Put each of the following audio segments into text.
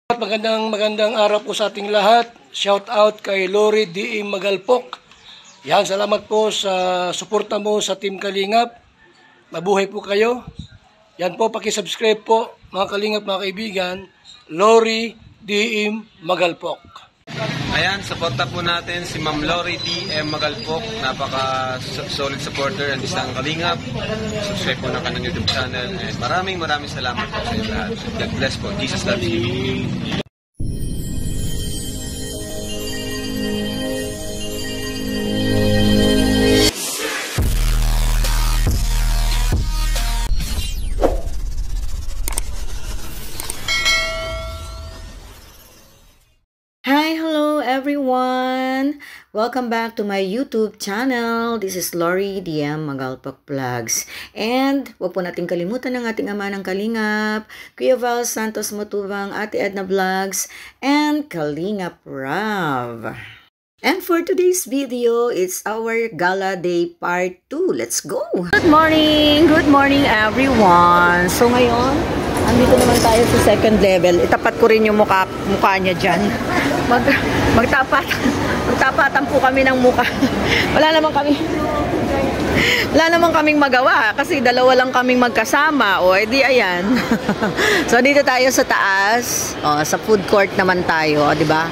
Magandang araw po sa ating lahat. Shout out kay Lori D. Magalpok. Yan, salamat po sa suporta mo sa Team Kalingap. Mabuhay po kayo. Yan po, paki-subscribe po mga Kalingap, mga kaibigan. Lori D. Magalpok. Ayan, suporta po natin si Ma'am Lori D. Magalpok. Napaka-solid supporter and isang Kalingap. Subscribe po na kanyang YouTube channel. And maraming salamat po sa inyo lahat. God bless po. Jesus loves you. Everyone, welcome back to my YouTube channel. This is Lori DM Magalpok Vlogs. And huwag po natin kalimutan ng ating ama ng Kalingap, Kuya Val Santos Matubang, Ate Edna Vlogs, and Kalingap Rav. And for today's video, it's our Gala Day Part 2. Let's go! Good morning everyone. So ngayon, andito naman tayo sa second level. Itapat ko rin yung mukha niya dyan. Magtapatan po kami ng mukha. Wala naman kaming magawa kasi dalawa lang kaming magkasama. O edi ayan. So dito tayo sa taas. O, sa food court naman tayo, di ba?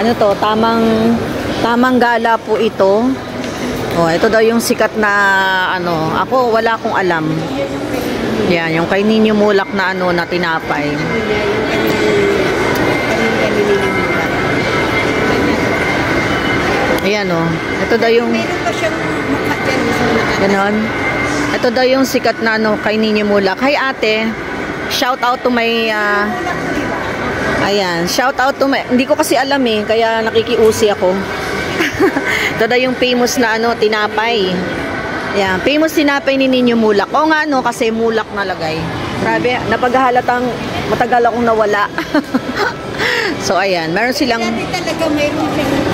Ano to? Tamang gala po ito. O, ito daw yung sikat na ano, ako wala akong alam. Yan, yung kay Ninyo Mulak na ano, na tinapay. Ayan o. Ito daw yung... Ganon. Ito daw yung sikat na ano, kay Ninyo Mulak. Hi ate. Shout out to my... Ayan. Shout out to my... Hindi ko kasi alam eh. Kaya nakikiusi ako. Ito daw yung famous na ano, tinapay. Ayan. Famous tinapay ni Ninyo Mulak. O nga no, kasi Mulak nalagay. Grabe. Napaghahalatang matagal akong nawala. So ayan. Meron silang... Talaga mayroon siyang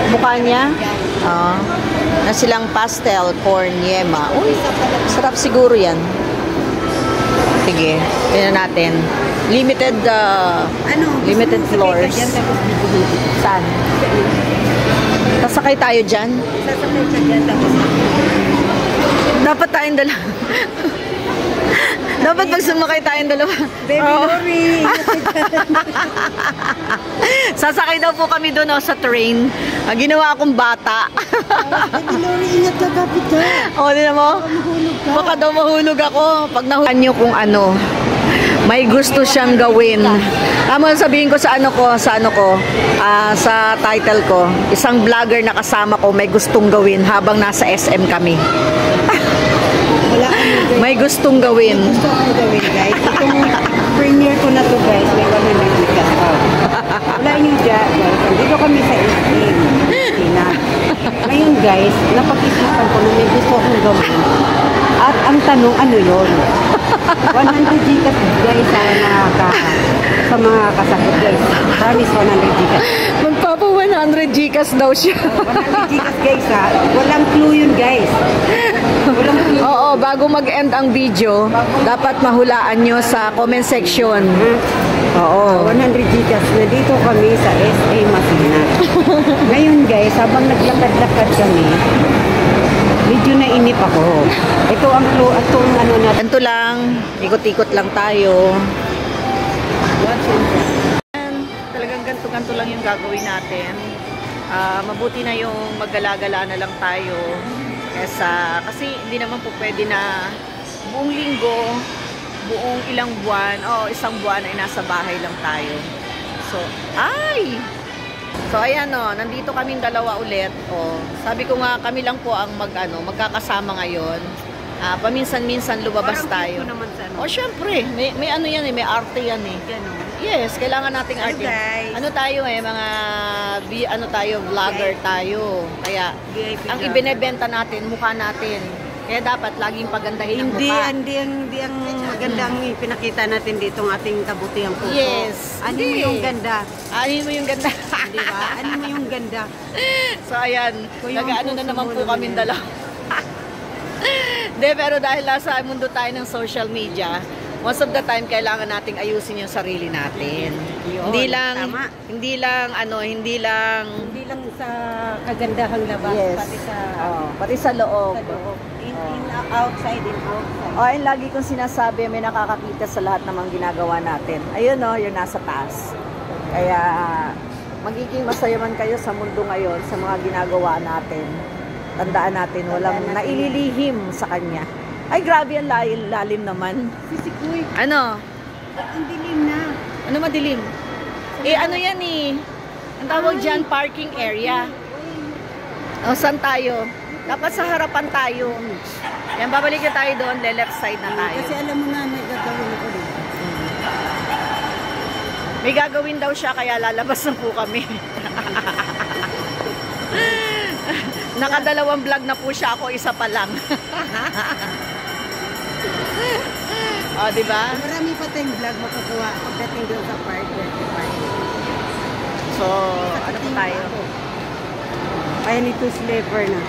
mukha niya. Na silang pastel corn yema. Uy, sarap siguro yan. Sige, tingnan natin. Limited limited floors. Saan? Sasakay tayo dyan? sasakay ka dyan tapos Dapat tayong dalawa. Dapat pag sumakay tayong dalawa. Baby Lori. Sasakay daw po kami doon sa train. Ginawa akong bata. Baby Lori, ingat ka kapit ka. O, di na mo? Baka daw mahulog ako. Pag nahulan nyo kung ano, may gusto siyang gawin. Tama sabihin ko sa title ko, isang vlogger na kasama ko may gustong gawin habang nasa SM kami. May gustong gawin. Gusto ko gawin, guys. Itong premiere ko na to, guys. May 100 weekend. Wala nyo dyan, guys. Dito kami sa SM. Ngayon, guys, napag-isipan ko na may gusto kong gawin. At ang tanong, ano yun? 100 gigas, guys, sa mga kasakot, guys. Promise, 100 gigas. Magpapa 100 gigas daw siya. 100 gigas, guys, ha? Walang clue yun, guys. Walang clue. Oo, bago mag-end ang video, dapat mahulaan nyo sa comment section. Oo. 100 gigas. Nandito kami sa SA Masina. Ngayon, guys, habang naglakad-lakad kami, medyo nainip ako. Ito ang clue, itong ano natin. Ganito lang, ikot-ikot lang tayo. Talagang ganito lang yung gagawin natin. Mabuti na yung maggala-gala na lang tayo. Kasi hindi naman po pwede na buong linggo, buong ilang buwan, isang buwan ay nasa bahay lang tayo. So ayan nandito kaming dalawa ulit. Sabi ko nga kami lang po ang magkakasama ngayon. Paminsan-minsan lumabas tayo. Syempre, may ano yan may arte yan eh. Yes, kailangan nating arte. Ano tayo vlogger tayo. Kaya ang ibinebenta natin, mukha natin. Kaya dapat laging pagandahin ang mukha. Hindi ang maganda ang ipinakita natin dito ng ating kabutihang puso. Yes. Ano mo yung ganda? Ano mo yung ganda? Di ba? Ano mo yung ganda? So ayan, nag-ano na naman po kami dalawa. Pero dahil nasa mundo tayo ng social media, most of the time kailangan nating ayusin yung sarili natin. Yun, tama. Hindi lang Hindi lang sa kagandahang labas, yes. Pati sa loob. Sa loob. Outside. Ayun, lagi kong sinasabi, may nakakakita sa lahat ng mga ginagawa natin. Ayun yung nasa taas. Kaya, magiging masaya man kayo sa mundo ngayon, sa mga ginagawa natin. Tandaan natin, walang naililihim sa Kanya. Ay, grabe ang lalim naman. Sisikoy. Ano? Ang dilim na. Ano madilim? Ano yan ang tawag dyan, parking area. Saan tayo? Dapat sa harapan tayo. Yan, babalik na tayo doon, left side na tayo. Kasi alam mo na may gagawin ako dito. May gagawin daw siya, kaya lalabas na po kami. Nakadalawang vlog na po siya, ako isa pa lang. Diba? Marami pa tayong vlog makukuha pagdating doon sa park. So, ano po tayo? Kaya nito sleeper na.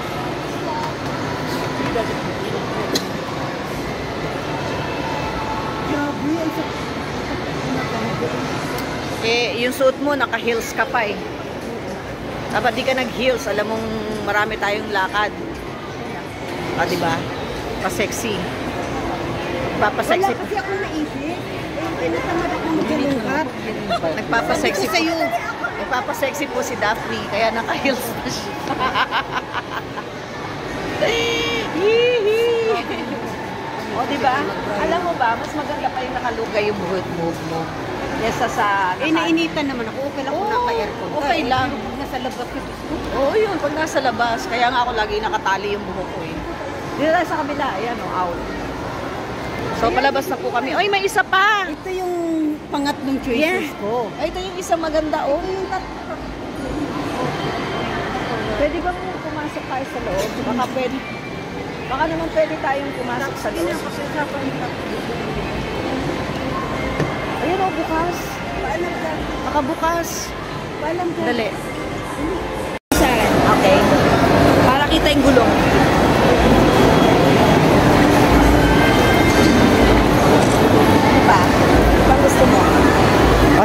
Yung suot mo, naka-heels ka pa Dapat di ka nag-heels. Alam mong marami tayong lakad. Diba? Pa-sexy. Papasexy. Wala kasi ako naisip. Tinatamad ako mag-lungkat. Nagpapasexy po. Nagpapasexy po si Daphne. Kaya naka-heels na siya. Diba? Alam mo ba, mas maganda pa yung nakalugay yung buhok mo. Yesa sa... Nainitan naman ako. Okay lang kung naka-aircon. Okay lang. Nasa labas ko. Yun. Pag nasa labas. Kaya nga ako lagi nakatali yung buhok ko Dito tayo sa kabila. Ayan out. So, palabas na po kami. Oy, may isa pa! Ito yung pangatlong choices ko. Ay, ito yung isang maganda, Pwede bang pumasok tayo sa loob? Baka pwede. Baka naman pwede tayong pumasok sa loob. Ayun bukas. Paalam ka. Nakabukas. Paalam ka. Dali. Okay. Para kita yung gulong. Ano ba? Ano gusto mo?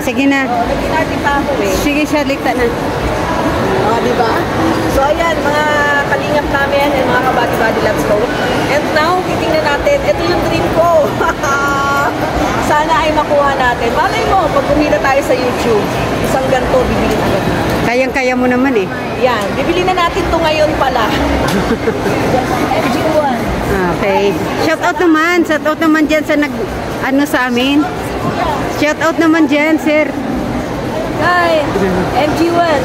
Sige na. Lagyan natin pa ako Sige, Charlita na. Diba? So, ayan, mga kalingap namin and mga kabady-body loves ko. And now, titingnan natin, ito yung dream ko. Sana ay makuha natin. Malay mo, pag kumita tayo sa YouTube, isang ganito, bibili na agad. Kayang-kaya mo naman Yan, bibili na natin to ngayon pala. MG1. Okay. Shout out naman dyan sa sa amin. Shout out naman dyan, sir. Hi, MG1.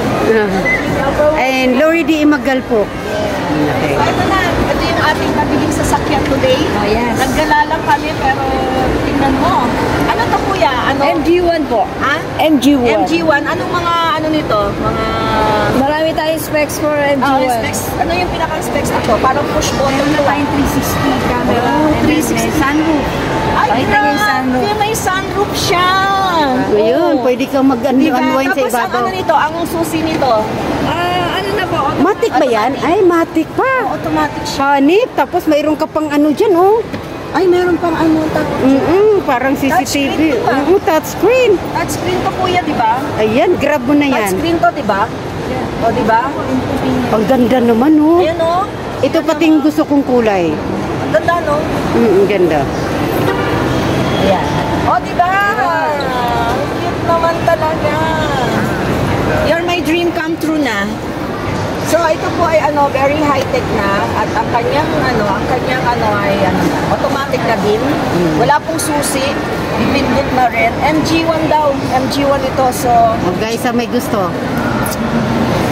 And Lori D. Magalpok. Okay. So, ito na. Ito yung ating nabiling sasakyan today. Yes. Naggala lang kami, pero tingnan mo. Ano to kuya? MG1 po. Ha? MG1. MG1. Anong mga nito? Mga... Marami tayong specs for MG1. Specs. Ano yung pinaka-specs na to? Parang push button to. 360 camera. 360. Sunroof. Ay, grabe. May sunroof siya. Ayun, pwede kang mag-unwind sa Tapos ang ibabaw. ano nito? Ang susi nito? Ano na po? Matic ba yan? Ay, matic pa. Automatic siya. Hanip, tapos mayroon ka pang ano dyan, Ay, meron pang ano. Parang CCTV. Touchscreen to ba? Touchscreen. Touchscreen to kuya, di ba? Ayan, grab mo na yan. Touchscreen to, di ba? O, di ba? Ang ganda naman, Ayan o. Ito pating gusto kong kulay. Ang ganda, no? Ganda. Ayan. O, di ba? Cute naman talaga. You're my dream come true na. So, ito po ay very high-tech na at ang kanyang ay automatic na din. Wala pong susi. Pipindot na rin. MG1 daw. MG1 ito. So, Guys, may gusto.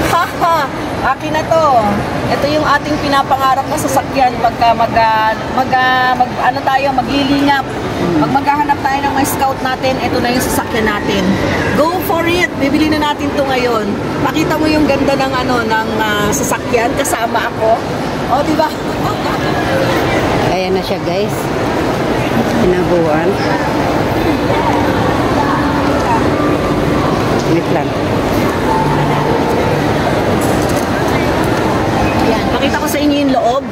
haha, akin na to. Ito yung ating pinapangarap na sasakyan pagka maglilingap. Pag maghahanap tayo ng mga scout natin, ito na yung sasakyan natin. Go for it! Bibili na natin to ngayon. Pakita mo yung ganda ng sasakyan kasama ako. O, di ba? Ayan na siya, guys. Pinabuhan. Wait lang. Yan, pakita ko sa inyo yung loob.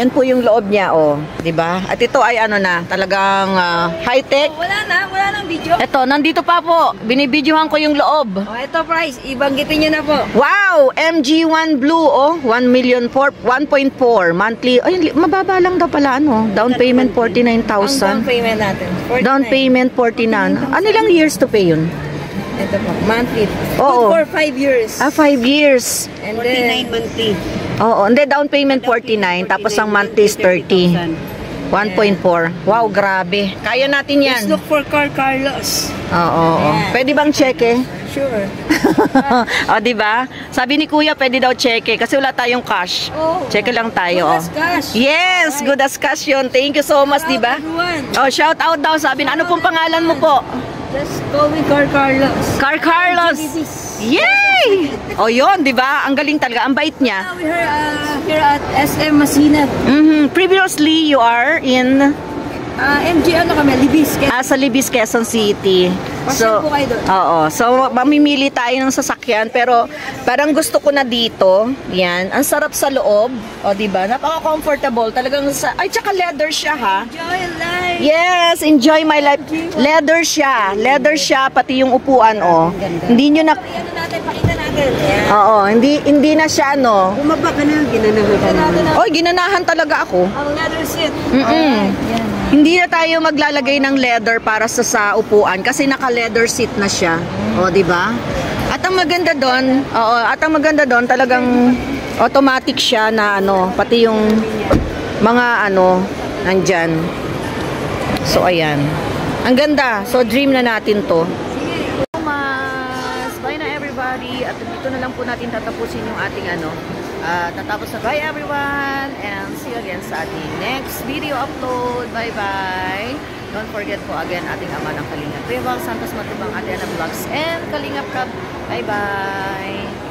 Yan po yung loob niya, oh. 'Di ba? At ito ay ano na, talagang high-tech. Wala nang video. Ito, nandito pa po. Binibidyohan ko yung loob. Oh, ito price, ibanggitin niyo na po. Wow! MG1 Blue, oh. 1.4 monthly. Ay, mababa lang daw pala, ano. Down payment Ang down 49,000. payment natin. 49. Down payment 49. Ano lang years to pay yun? Ito po, monthly. Oo. Good for 5 years. 5 years. And 49 monthly. Oo, hindi, down payment 49, tapos ang monthly is 30. 1.4. Wow, grabe. Kaya natin yan. Let's look for Carlos. Oo. Ayan. Pwede bang cheque? Sure. O, di ba? Sabi ni Kuya, pwede daw cheque kasi wala tayong cash. Oh. Cheque lang tayo. Good as cash. Yes, good as cash yun. Thank you so much, di ba? Everyone. Oh, shout out daw. Sabi na, ano pong pangalan mo po? Just call me Carlos. Carlos. Yay! O, yun, di ba? Ang galing talaga. Ang bait niya. We are here at SM Masinag. Previously, you are in MG ano kami, Libis. sa Libis, Quezon City. Pasyal po kayo doon. Oo. So, mamimili tayo ng sasakyan. Pero, parang gusto ko na dito. Yan. Ang sarap sa loob. O, diba? Napaka-comfortable. Talagang ay, tsaka leather siya, ha? Enjoy life. Yes, enjoy my life. Leather siya. Leather siya, pati yung upuan, o. Hindi nyo na... Ano natin, pakita natin. Yan. Oo, hindi na siya, no? Bumaba ka na, ginanahan ka na. Oy, ginanahan talaga ako. Ang leather seat. Mm-mm. Hindi na tayo maglalagay ng leather para sa upuan kasi naka-leather seat na siya. O, di ba? At ang maganda doon, talagang automatic siya na ano, pati yung mga ano nandyan. So, ayan. Ang ganda. So, dream na natin to. Bye na everybody. At dito na lang po natin tatapusin yung ating ano. Tatapos na. Bye everyone. And see you again sa ating next video upload. Bye-bye. Don't forget po again ating ama ng Kalingap. Kuya Val Santos Matubang, Ate Ana Vlogs and Kalingap Cup. Bye-bye.